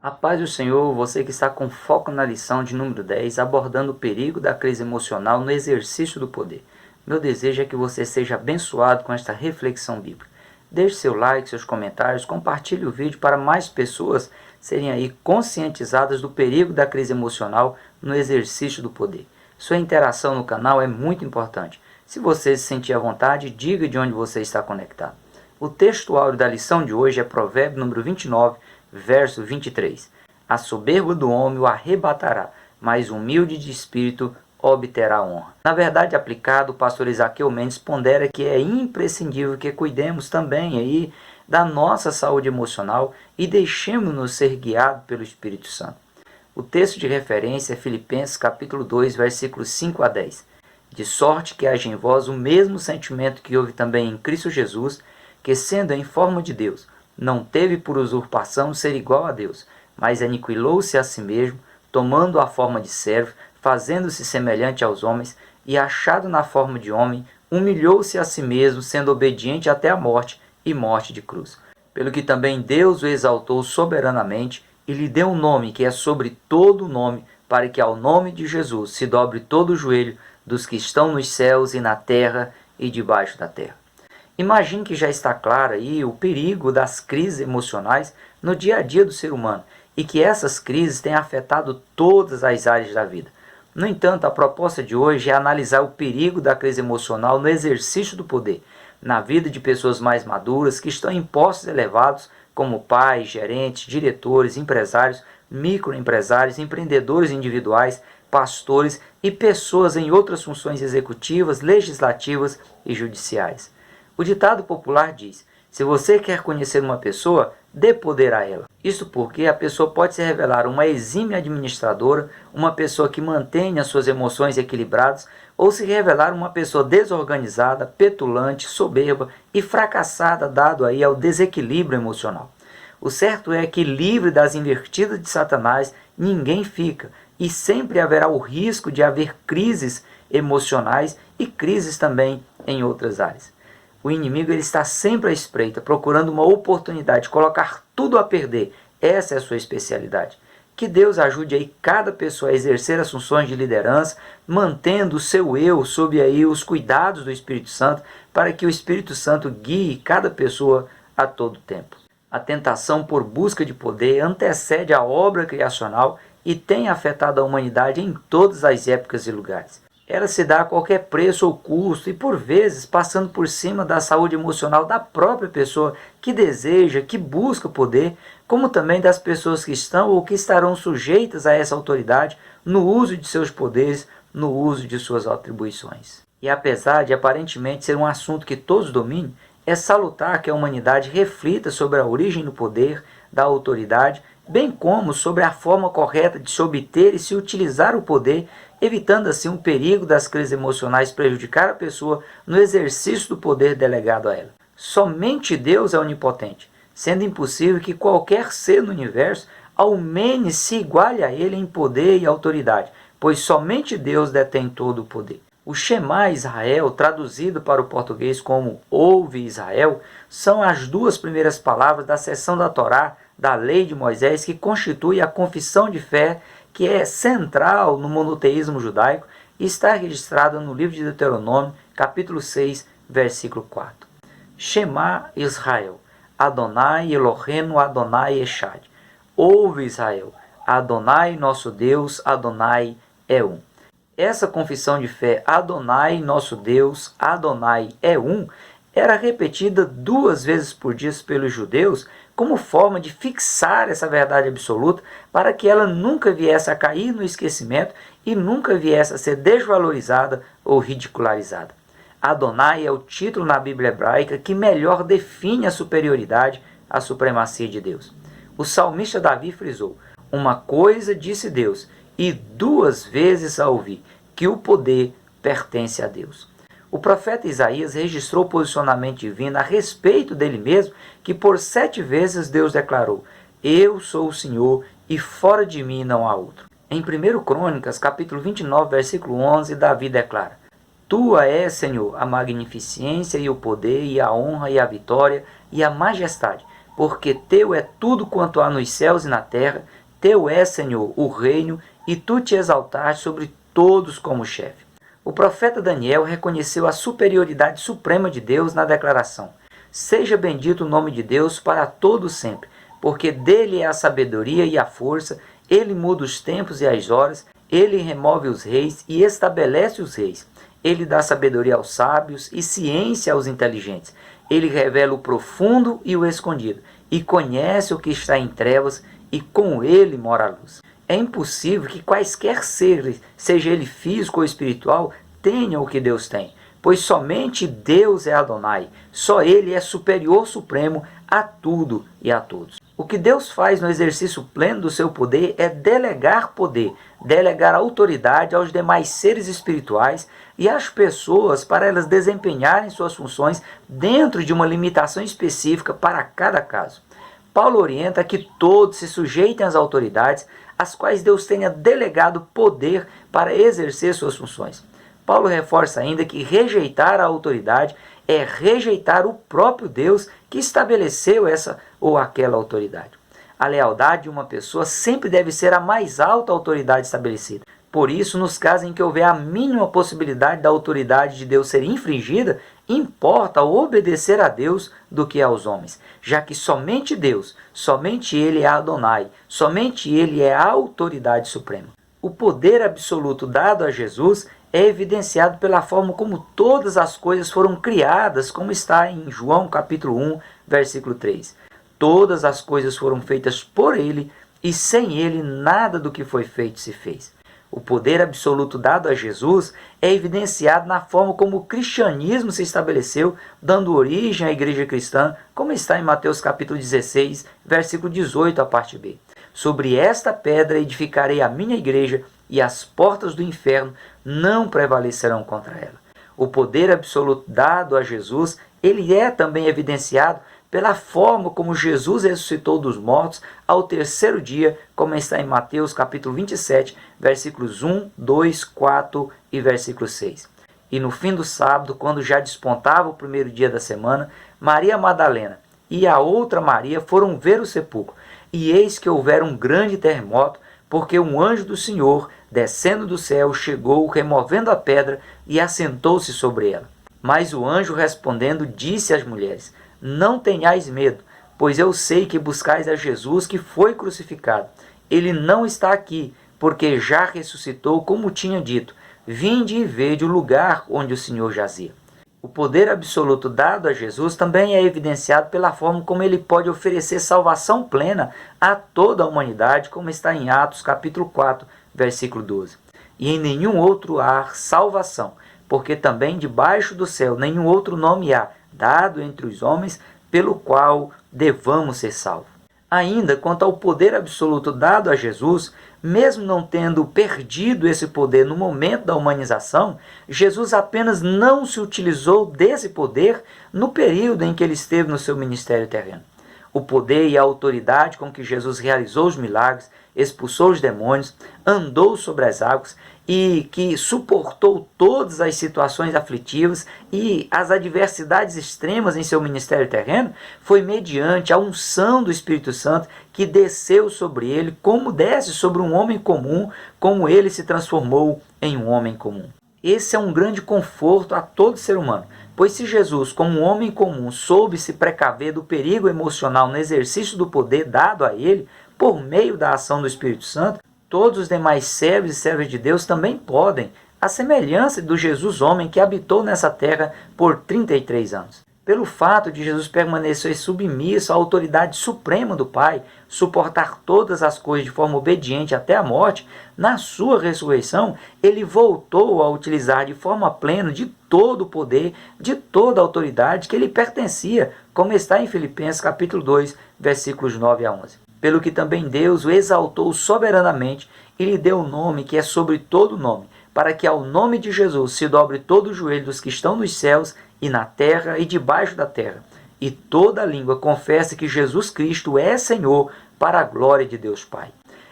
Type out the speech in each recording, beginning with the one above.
A paz do Senhor, você que está com foco na lição de número 10, abordando o perigo da crise emocional no exercício do poder. Meu desejo é que você seja abençoado com esta reflexão bíblica. Deixe seu like, seus comentários, compartilhe o vídeo para mais pessoas serem aí conscientizadas do perigo da crise emocional no exercício do poder. Sua interação no canal é muito importante. Se você se sentir à vontade, diga de onde você está conectado. O texto áureo da lição de hoje é Provérbio número 29, verso 23. A soberba do homem o arrebatará, mas o humilde de espírito obterá honra. Na verdade, aplicado, o pastor Isaqueu Mendes pondera que é imprescindível que cuidemos também aí da nossa saúde emocional e deixemos-nos ser guiados pelo Espírito Santo. O texto de referência é Filipenses capítulo 2, versículos 5 a 10. De sorte que haja em vós o mesmo sentimento que houve também em Cristo Jesus, que sendo em forma de Deus, não teve por usurpação ser igual a Deus, mas aniquilou-se a si mesmo, tomando a forma de servo, fazendo-se semelhante aos homens, e achado na forma de homem, humilhou-se a si mesmo, sendo obediente até a morte, e morte de cruz. Pelo que também Deus o exaltou soberanamente, e lhe deu um nome que é sobre todo nome, para que ao nome de Jesus se dobre todo o joelho dos que estão nos céus e na terra e debaixo da terra. Imagine que já está claro aí o perigo das crises emocionais no dia a dia do ser humano e que essas crises têm afetado todas as áreas da vida. No entanto, a proposta de hoje é analisar o perigo da crise emocional no exercício do poder, na vida de pessoas mais maduras que estão em postos elevados, como pais, gerentes, diretores, empresários, microempresários, empreendedores individuais, pastores e pessoas em outras funções executivas, legislativas e judiciais. O ditado popular diz: se você quer conhecer uma pessoa, dê poder a ela. Isso porque a pessoa pode se revelar uma exímia administradora, uma pessoa que mantenha suas emoções equilibradas, ou se revelar uma pessoa desorganizada, petulante, soberba e fracassada, dado aí ao desequilíbrio emocional. O certo é que livre das invertidas de Satanás, ninguém fica, e sempre haverá o risco de haver crises emocionais e crises também em outras áreas. O inimigo ele está sempre à espreita, procurando uma oportunidade de colocar tudo a perder. Essa é a sua especialidade. Que Deus ajude aí cada pessoa a exercer as funções de liderança, mantendo o seu eu sob aí os cuidados do Espírito Santo, para que o Espírito Santo guie cada pessoa a todo tempo. A tentação por busca de poder antecede a obra criacional e tem afetado a humanidade em todas as épocas e lugares. Ela se dá a qualquer preço ou custo e, por vezes, passando por cima da saúde emocional da própria pessoa que deseja, que busca poder, como também das pessoas que estão ou que estarão sujeitas a essa autoridade no uso de seus poderes, no uso de suas atribuições. E apesar de aparentemente ser um assunto que todos dominem, é salutar que a humanidade reflita sobre a origem do poder, da autoridade, bem como sobre a forma correta de se obter e se utilizar o poder, evitando assim o perigo das crises emocionais prejudicar a pessoa no exercício do poder delegado a ela. Somente Deus é onipotente, sendo impossível que qualquer ser no universo ao menos se iguale a ele em poder e autoridade, pois somente Deus detém todo o poder. O Shema Israel, traduzido para o português como Ouve Israel, são as duas primeiras palavras da seção da Torá, da lei de Moisés, que constitui a confissão de fé, que é central no monoteísmo judaico e está registrada no livro de Deuteronômio, capítulo 6, versículo 4. Shema Israel, Adonai Eloheinu Adonai Echad. Ouve Israel, Adonai nosso Deus, Adonai é um. Essa confissão de fé, Adonai nosso Deus, Adonai é um, era repetida 2 vezes por dia pelos judeus como forma de fixar essa verdade absoluta para que ela nunca viesse a cair no esquecimento e nunca viesse a ser desvalorizada ou ridicularizada. Adonai é o título na Bíblia hebraica que melhor define a superioridade, a supremacia de Deus. O salmista Davi frisou: uma coisa disse Deus, e 2 vezes a ouvi, que o poder pertence a Deus. O profeta Isaías registrou o posicionamento divino a respeito dele mesmo, que por 7 vezes Deus declarou: eu sou o Senhor e fora de mim não há outro. Em 1 Crônicas, capítulo 29, versículo 11, Davi declara: tua é, Senhor, a magnificência e o poder e a honra e a vitória e a majestade, porque teu é tudo quanto há nos céus e na terra, teu é, Senhor, o reino, e tu te exaltaste sobre todos como chefe. O profeta Daniel reconheceu a superioridade suprema de Deus na declaração: seja bendito o nome de Deus para todo sempre, porque dele é a sabedoria e a força, ele muda os tempos e as horas, ele remove os reis e estabelece os reis. Ele dá sabedoria aos sábios e ciência aos inteligentes. Ele revela o profundo e o escondido, e conhece o que está em trevas, e com ele mora a luz. É impossível que quaisquer seres, seja ele físico ou espiritual, tenham o que Deus tem, pois somente Deus é Adonai, só ele é superior supremo a tudo e a todos. O que Deus faz no exercício pleno do seu poder é delegar poder, delegar autoridade aos demais seres espirituais e às pessoas para elas desempenharem suas funções dentro de uma limitação específica para cada caso. Paulo orienta que todos se sujeitem às autoridades às quais Deus tenha delegado poder para exercer suas funções. Paulo reforça ainda que rejeitar a autoridade é rejeitar o próprio Deus que estabeleceu essa ou aquela autoridade. A lealdade de uma pessoa sempre deve ser a mais alta autoridade estabelecida. Por isso, nos casos em que houver a mínima possibilidade da autoridade de Deus ser infringida, importa obedecer a Deus do que aos homens, já que somente Deus, somente Ele é Adonai, somente Ele é a autoridade suprema. O poder absoluto dado a Jesus é evidenciado pela forma como todas as coisas foram criadas, como está em João capítulo 1, versículo 3. Todas as coisas foram feitas por Ele, e sem Ele nada do que foi feito se fez. O poder absoluto dado a Jesus é evidenciado na forma como o cristianismo se estabeleceu, dando origem à igreja cristã, como está em Mateus capítulo 16, versículo 18, a parte B. Sobre esta pedra edificarei a minha igreja, e as portas do inferno não prevalecerão contra ela. O poder absoluto dado a Jesus, ele é também evidenciado pela forma como Jesus ressuscitou dos mortos ao terceiro dia, como está em Mateus capítulo 27, versículos 1, 2, 4 e versículo 6. E no fim do sábado, quando já despontava o primeiro dia da semana, Maria Madalena e a outra Maria foram ver o sepulcro, e eis que houvera um grande terremoto, porque um anjo do Senhor, descendo do céu, chegou, removendo a pedra, e assentou-se sobre ela. Mas o anjo, respondendo, disse às mulheres: não tenhais medo, pois eu sei que buscais a Jesus que foi crucificado. Ele não está aqui, porque já ressuscitou, como tinha dito. Vinde e vede o lugar onde o Senhor jazia. O poder absoluto dado a Jesus também é evidenciado pela forma como ele pode oferecer salvação plena a toda a humanidade, como está em Atos capítulo 4, versículo 12. E em nenhum outro há salvação, porque também debaixo do céu nenhum outro nome há, dado entre os homens, pelo qual devamos ser salvos. Ainda quanto ao poder absoluto dado a Jesus, mesmo não tendo perdido esse poder no momento da humanização, Jesus apenas não se utilizou desse poder no período em que ele esteve no seu ministério terreno. O poder e a autoridade com que Jesus realizou os milagres, expulsou os demônios, andou sobre as águas e que suportou todas as situações aflitivas e as adversidades extremas em seu ministério terreno, foi mediante a unção do Espírito Santo que desceu sobre ele, como desce sobre um homem comum, como ele se transformou em um homem comum. Esse é um grande conforto a todo ser humano, pois se Jesus, como um homem comum, soube se precaver do perigo emocional no exercício do poder dado a ele, por meio da ação do Espírito Santo, todos os demais servos e servas de Deus também podem, à semelhança do Jesus homem que habitou nessa terra por 33 anos. Pelo fato de Jesus permanecer submisso à autoridade suprema do Pai, suportar todas as coisas de forma obediente até a morte, na sua ressurreição, ele voltou a utilizar de forma plena de todo o poder, de toda a autoridade que lhe pertencia, como está em Filipenses capítulo 2, versículos 9 a 11. Pelo que também Deus o exaltou soberanamente e lhe deu o nome que é sobre todo nome, para que ao nome de Jesus se dobre todo o joelho dos que estão nos céus e na terra e debaixo da terra, e toda língua confesse que Jesus Cristo é Senhor, para a glória de Deus Pai.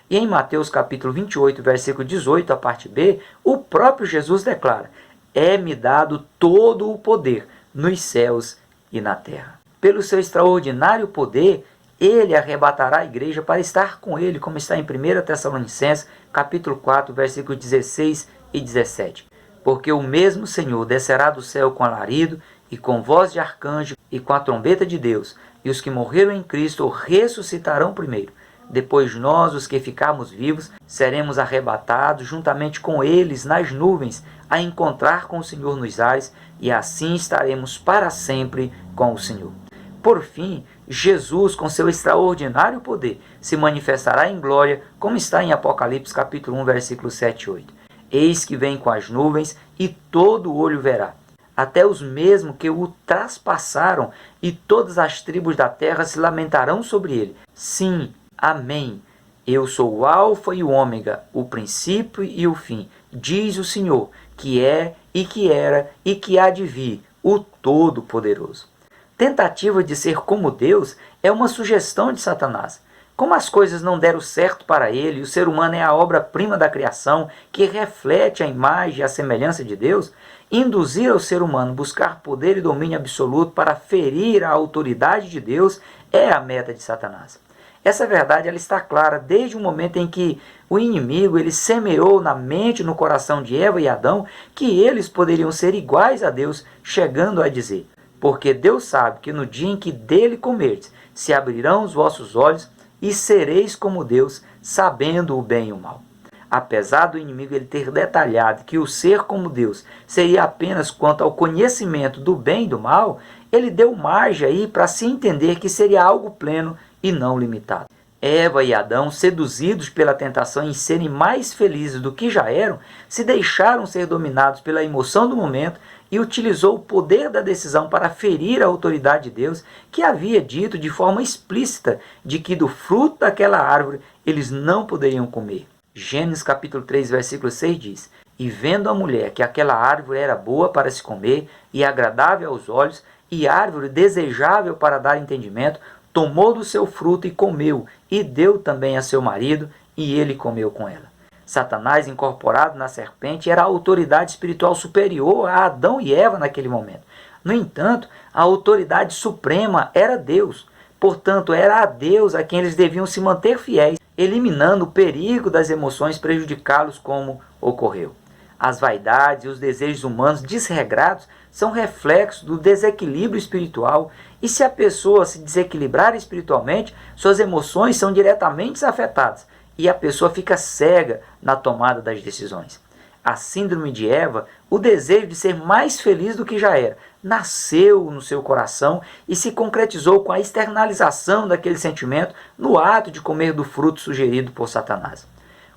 E em Mateus capítulo 28, versículo 18, a parte B, o próprio Jesus declara: é-me dado todo o poder nos céus e na terra. Pelo seu extraordinário poder, ele arrebatará a igreja para estar com ele, como está em 1 Tessalonicenses, capítulo 4, versículos 16 e 17. Porque o mesmo Senhor descerá do céu com alarido, e com voz de arcanjo, e com a trombeta de Deus, e os que morreram em Cristo ressuscitarão primeiro. Depois nós, os que ficarmos vivos, seremos arrebatados juntamente com eles nas nuvens, a encontrar com o Senhor nos ares, e assim estaremos para sempre com o Senhor. Por fim, Jesus, com seu extraordinário poder, se manifestará em glória, como está em Apocalipse capítulo 1, versículos 7 e 8. Eis que vem com as nuvens, e todo olho verá, até os mesmos que o traspassaram, e todas as tribos da terra se lamentarão sobre ele. Sim, amém. Eu sou o Alfa e o Ômega, o princípio e o fim, diz o Senhor, que é e que era e que há de vir, o Todo-Poderoso. Tentativa de ser como Deus é uma sugestão de Satanás. Como as coisas não deram certo para ele, e o ser humano é a obra-prima da criação que reflete a imagem e a semelhança de Deus, induzir ao ser humano buscar poder e domínio absoluto para ferir a autoridade de Deus é a meta de Satanás. Essa verdade ela está clara desde o momento em que o inimigo ele semeou na mente e no coração de Eva e Adão que eles poderiam ser iguais a Deus, chegando a dizer: porque Deus sabe que no dia em que dele comerdes, se abrirão os vossos olhos e sereis como Deus, sabendo o bem e o mal. Apesar do inimigo ele ter detalhado que o ser como Deus seria apenas quanto ao conhecimento do bem e do mal, ele deu margem aí para se entender que seria algo pleno e não limitado. Eva e Adão, seduzidos pela tentação em serem mais felizes do que já eram, se deixaram ser dominados pela emoção do momento e utilizou o poder da decisão para ferir a autoridade de Deus, que havia dito de forma explícita de que do fruto daquela árvore eles não poderiam comer. Gênesis capítulo 3, versículo 6 diz: E vendo a mulher que aquela árvore era boa para se comer e agradável aos olhos, e árvore desejável para dar entendimento, tomou do seu fruto e comeu, e deu também a seu marido, e ele comeu com ela. Satanás, incorporado na serpente, era a autoridade espiritual superior a Adão e Eva naquele momento. No entanto, a autoridade suprema era Deus. Portanto, era a Deus a quem eles deviam se manter fiéis, eliminando o perigo das emoções prejudicá-los como ocorreu. As vaidades e os desejos humanos desregrados são reflexos do desequilíbrio espiritual, e se a pessoa se desequilibrar espiritualmente, suas emoções são diretamente afetadas e a pessoa fica cega na tomada das decisões. A síndrome de Eva, o desejo de ser mais feliz do que já era, nasceu no seu coração e se concretizou com a externalização daquele sentimento no ato de comer do fruto sugerido por Satanás.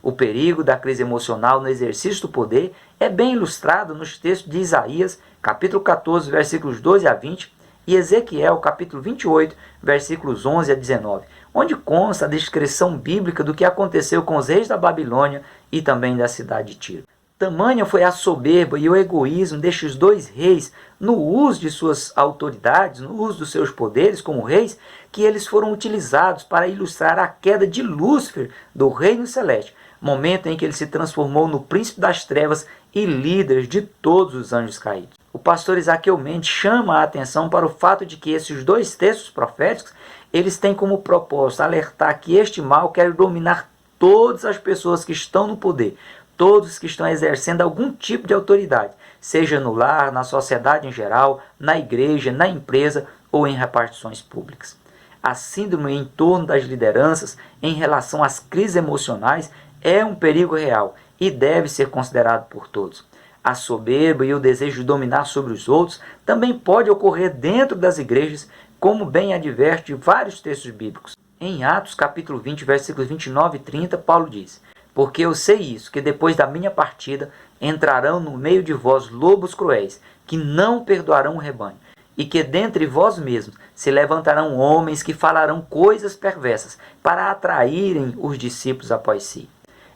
O perigo da crise emocional no exercício do poder é bem ilustrado nos textos de Isaías, capítulo 14, versículos 12 a 20, e Ezequiel, capítulo 28, versículos 11 a 19, onde consta a descrição bíblica do que aconteceu com os reis da Babilônia e também da cidade de Tiro. Tamanha foi a soberba e o egoísmo destes dois reis no uso de suas autoridades, no uso dos seus poderes como reis, que eles foram utilizados para ilustrar a queda de Lúcifer do reino celeste, momento em que ele se transformou no príncipe das trevas e líder de todos os anjos caídos. O pastor Isaqueu Mendes chama a atenção para o fato de que esses dois textos proféticos, eles têm como propósito alertar que este mal quer dominar todas as pessoas que estão no poder, todos que estão exercendo algum tipo de autoridade, seja no lar, na sociedade em geral, na igreja, na empresa ou em repartições públicas. A síndrome em torno das lideranças em relação às crises emocionais é um perigo real e deve ser considerado por todos. A soberba e o desejo de dominar sobre os outros também pode ocorrer dentro das igrejas, como bem adverte vários textos bíblicos. Em Atos capítulo 20, versículos 29 e 30, Paulo diz: Porque eu sei isso, que depois da minha partida entrarão no meio de vós lobos cruéis, que não perdoarão o rebanho, e que dentre vós mesmos se levantarão homens que falarão coisas perversas, para atraírem os discípulos após si.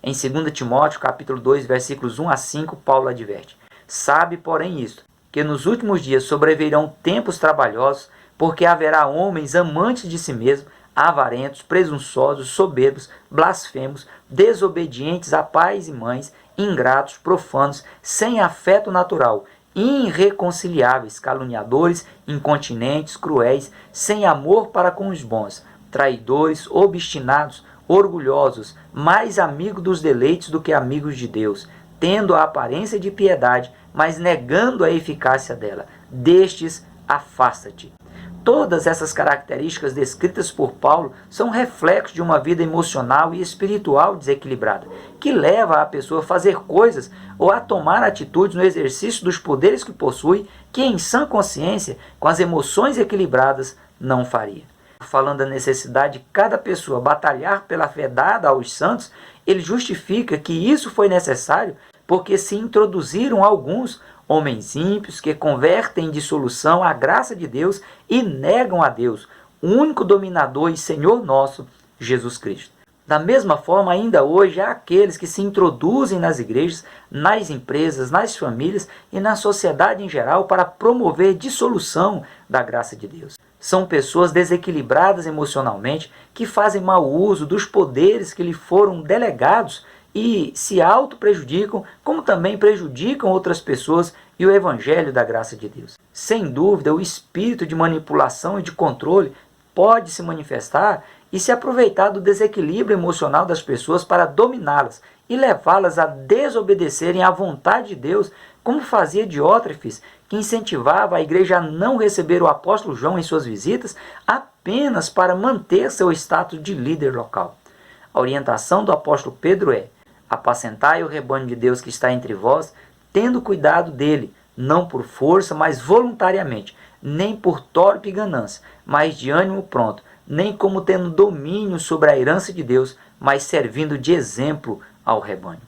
Em 2 Timóteo, capítulo 2, versículos 1 a 5, Paulo adverte: Sabe, porém, isto, que nos últimos dias sobrevirão tempos trabalhosos, porque haverá homens amantes de si mesmos, avarentos, presunçosos, soberbos, blasfemos, desobedientes a pais e mães, ingratos, profanos, sem afeto natural, irreconciliáveis, caluniadores, incontinentes, cruéis, sem amor para com os bons, traidores, obstinados, orgulhosos, mais amigos dos deleites do que amigos de Deus, tendo a aparência de piedade, mas negando a eficácia dela. Destes, afasta-te. Todas essas características descritas por Paulo são reflexos de uma vida emocional e espiritual desequilibrada, que leva a pessoa a fazer coisas ou a tomar atitudes no exercício dos poderes que possui, que em sã consciência, com as emoções equilibradas, não faria. Falando da necessidade de cada pessoa batalhar pela fé dada aos santos, ele justifica que isso foi necessário porque se introduziram alguns homens ímpios que convertem em dissolução a graça de Deus e negam a Deus, o único dominador e Senhor nosso, Jesus Cristo. Da mesma forma, ainda hoje há aqueles que se introduzem nas igrejas, nas empresas, nas famílias e na sociedade em geral para promover dissolução da graça de Deus. São pessoas desequilibradas emocionalmente que fazem mau uso dos poderes que lhe foram delegados e se auto-prejudicam, como também prejudicam outras pessoas e o evangelho da graça de Deus. Sem dúvida, o espírito de manipulação e de controle pode se manifestar e se aproveitar do desequilíbrio emocional das pessoas para dominá-las e levá-las a desobedecerem à vontade de Deus, como fazia Diótrefes, que incentivava a igreja a não receber o apóstolo João em suas visitas apenas para manter seu status de líder local. A orientação do apóstolo Pedro é: apacentai o rebanho de Deus que está entre vós, tendo cuidado dele, não por força, mas voluntariamente, nem por torpe ganância, mas de ânimo pronto, nem como tendo domínio sobre a herança de Deus, mas servindo de exemplo ao rebanho.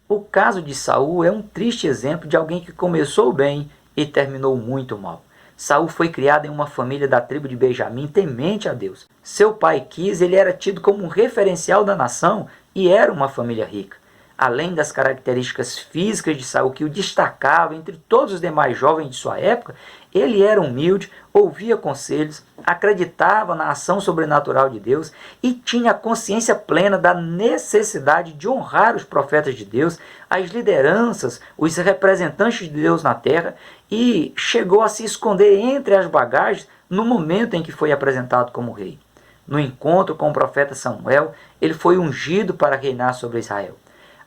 O caso de Saul é um triste exemplo de alguém que começou bem e terminou muito mal. Saul foi criado em uma família da tribo de Benjamim temente a Deus. Seu pai Quis, ele era tido como um referencial da nação e era uma família rica. Além das características físicas de Saul que o destacavam entre todos os demais jovens de sua época, ele era humilde, ouvia conselhos, acreditava na ação sobrenatural de Deus e tinha a consciência plena da necessidade de honrar os profetas de Deus, as lideranças, os representantes de Deus na terra, e chegou a se esconder entre as bagagens no momento em que foi apresentado como rei. No encontro com o profeta Samuel, ele foi ungido para reinar sobre Israel.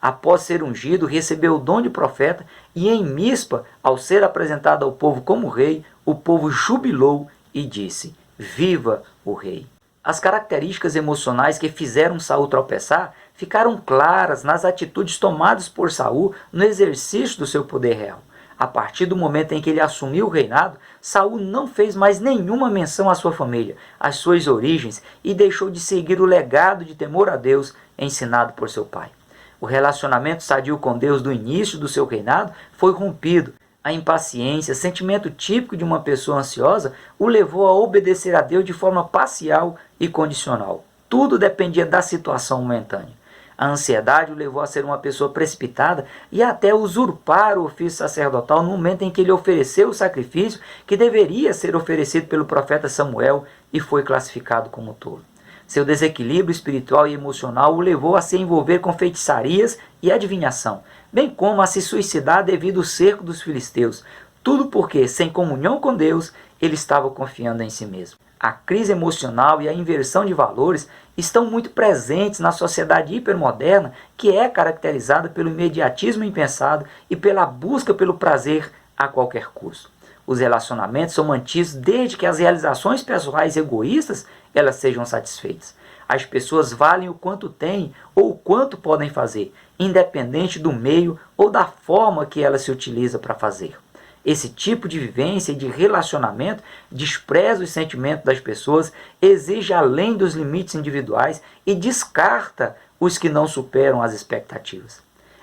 Após ser ungido, recebeu o dom de profeta e em Mispa, ao ser apresentado ao povo como rei, o povo jubilou e disse: viva o rei! As características emocionais que fizeram Saul tropeçar ficaram claras nas atitudes tomadas por Saul no exercício do seu poder real. A partir do momento em que ele assumiu o reinado, Saul não fez mais nenhuma menção à sua família, às suas origens, e deixou de seguir o legado de temor a Deus ensinado por seu pai. O relacionamento sadio com Deus do início do seu reinado foi rompido. A impaciência, sentimento típico de uma pessoa ansiosa, o levou a obedecer a Deus de forma parcial e condicional. Tudo dependia da situação momentânea. A ansiedade o levou a ser uma pessoa precipitada e até usurpar o ofício sacerdotal no momento em que ele ofereceu o sacrifício que deveria ser oferecido pelo profeta Samuel e foi classificado como tolo. Seu desequilíbrio espiritual e emocional o levou a se envolver com feitiçarias e adivinhação, bem como a se suicidar devido ao cerco dos filisteus. Tudo porque, sem comunhão com Deus, ele estava confiando em si mesmo. A crise emocional e a inversão de valores estão muito presentes na sociedade hipermoderna, que é caracterizada pelo imediatismo impensado e pela busca pelo prazer a qualquer custo. Os relacionamentos são mantidos desde que as realizações pessoais egoístas elas sejam satisfeitas. As pessoas valem o quanto têm ou o quanto podem fazer, independente do meio ou da forma que ela se utiliza para fazer. Esse tipo de vivência e de relacionamento despreza os sentimentos das pessoas, exige além dos limites individuais e descarta os que não superam as expectativas.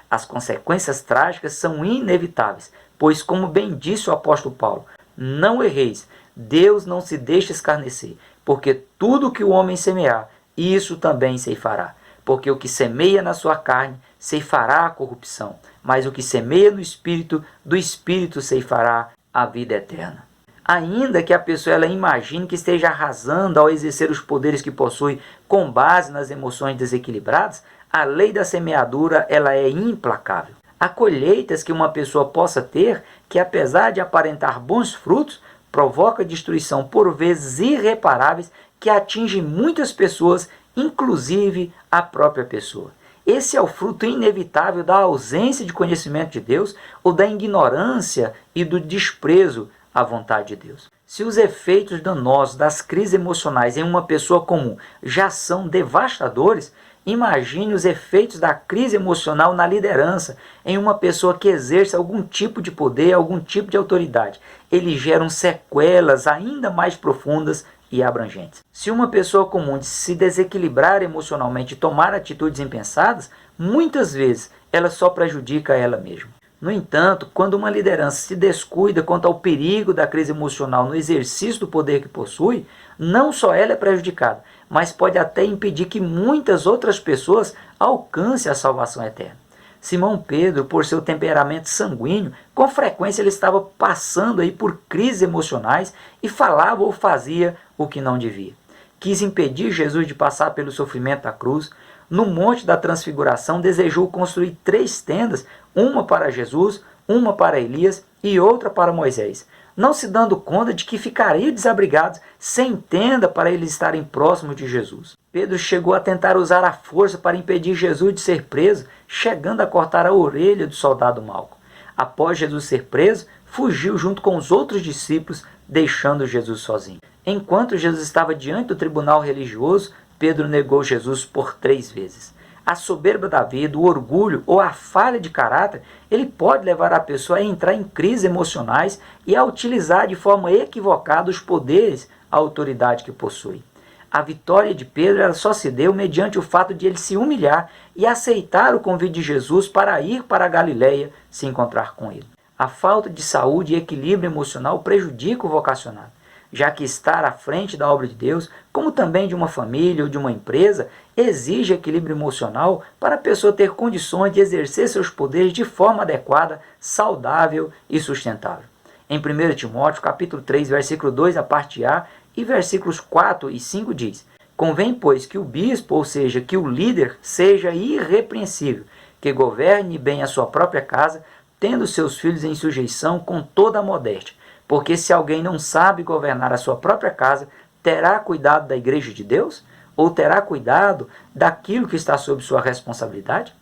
As consequências trágicas são inevitáveis, pois, como bem disse o apóstolo Paulo, não erreis, Deus não se deixa escarnecer, porque tudo que o homem semear, isso também ceifará. Porque o que semeia na sua carne, ceifará a corrupção, mas o que semeia no Espírito, do Espírito ceifará a vida eterna. Ainda que a pessoa ela imagine que esteja arrasando ao exercer os poderes que possui com base nas emoções desequilibradas, a lei da semeadura ela é implacável. Há colheitas que uma pessoa possa ter que, apesar de aparentar bons frutos, provoca destruição por vezes irreparáveis que atinge muitas pessoas, inclusive a própria pessoa. Esse é o fruto inevitável da ausência de conhecimento de Deus ou da ignorância e do desprezo à vontade de Deus. Se os efeitos danosos das crises emocionais em uma pessoa comum já são devastadores, imagine os efeitos da crise emocional na liderança em uma pessoa que exerce algum tipo de poder, algum tipo de autoridade. Eles geram sequelas ainda mais profundas e abrangentes. Se uma pessoa comum se desequilibrar emocionalmente e tomar atitudes impensadas, muitas vezes ela só prejudica ela mesma. No entanto, quando uma liderança se descuida quanto ao perigo da crise emocional no exercício do poder que possui, não só ela é prejudicada, mas pode até impedir que muitas outras pessoas alcancem a salvação eterna. Simão Pedro, por seu temperamento sanguíneo, com frequência ele estava passando aí por crises emocionais e falava ou fazia o que não devia. Quis impedir Jesus de passar pelo sofrimento da cruz. No Monte da Transfiguração, desejou construir 3 tendas, uma para Jesus, uma para Elias e outra para Moisés, não se dando conta de que ficariam desabrigados sem tenda para eles estarem próximos de Jesus. Pedro chegou a tentar usar a força para impedir Jesus de ser preso, chegando a cortar a orelha do soldado Malco. Após Jesus ser preso, fugiu junto com os outros discípulos, deixando Jesus sozinho. Enquanto Jesus estava diante do tribunal religioso, Pedro negou Jesus por 3 vezes. A soberba da vida, o orgulho ou a falha de caráter, ele pode levar a pessoa a entrar em crises emocionais e a utilizar de forma equivocada os poderes, a autoridade que possui. A vitória de Pedro ela só se deu mediante o fato de ele se humilhar e aceitar o convite de Jesus para ir para a Galileia se encontrar com ele. A falta de saúde e equilíbrio emocional prejudica o vocacionado, já que estar à frente da obra de Deus, como também de uma família ou de uma empresa, exige equilíbrio emocional para a pessoa ter condições de exercer seus poderes de forma adequada, saudável e sustentável. Em 1 Timóteo, capítulo 3, versículo 2, a parte A, e versículos 4 e 5 diz: Convém, pois, que o bispo, ou seja, que o líder, seja irrepreensível, que governe bem a sua própria casa, tendo seus filhos em sujeição com toda a modéstia. Porque se alguém não sabe governar a sua própria casa, terá cuidado da igreja de Deus? Ou terá cuidado daquilo que está sob sua responsabilidade?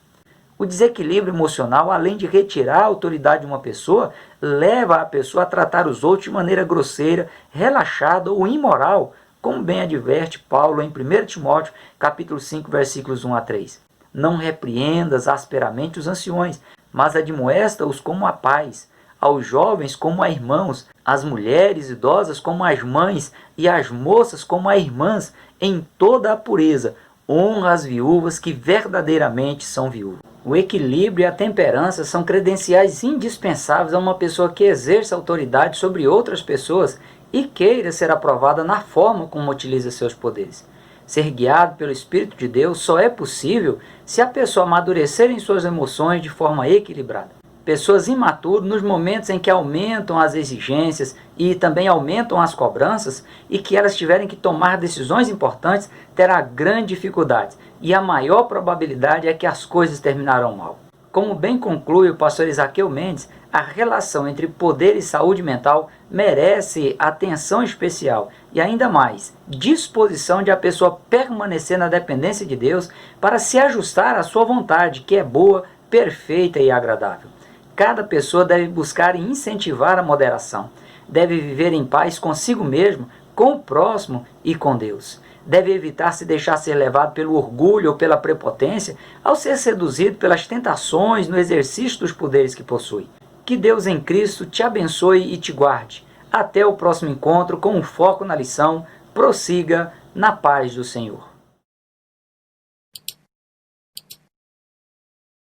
O desequilíbrio emocional, além de retirar a autoridade de uma pessoa, leva a pessoa a tratar os outros de maneira grosseira, relaxada ou imoral, como bem adverte Paulo em 1 Timóteo, capítulo 5, versículos 1 a 3. Não repreendas asperamente os anciões, mas admoesta-os como a pais, aos jovens como a irmãos, às mulheres idosas como as mães e às moças como a irmãs, em toda a pureza. Honra as viúvas que verdadeiramente são viúvas. O equilíbrio e a temperança são credenciais indispensáveis a uma pessoa que exerça autoridade sobre outras pessoas e queira ser aprovada na forma como utiliza seus poderes. Ser guiado pelo Espírito de Deus só é possível se a pessoa amadurecer em suas emoções de forma equilibrada. Pessoas imaturas, nos momentos em que aumentam as exigências e também aumentam as cobranças e que elas tiverem que tomar decisões importantes, terá grande dificuldade e a maior probabilidade é que as coisas terminarão mal. Como bem conclui o pastor Isaqueu Mendes, a relação entre poder e saúde mental merece atenção especial e ainda mais, disposição de a pessoa permanecer na dependência de Deus para se ajustar à sua vontade, que é boa, perfeita e agradável. Cada pessoa deve buscar e incentivar a moderação. Deve viver em paz consigo mesmo, com o próximo e com Deus. Deve evitar se deixar ser levado pelo orgulho ou pela prepotência ao ser seduzido pelas tentações no exercício dos poderes que possui. Que Deus em Cristo te abençoe e te guarde. Até o próximo encontro com um foco na lição. Prossiga na paz do Senhor.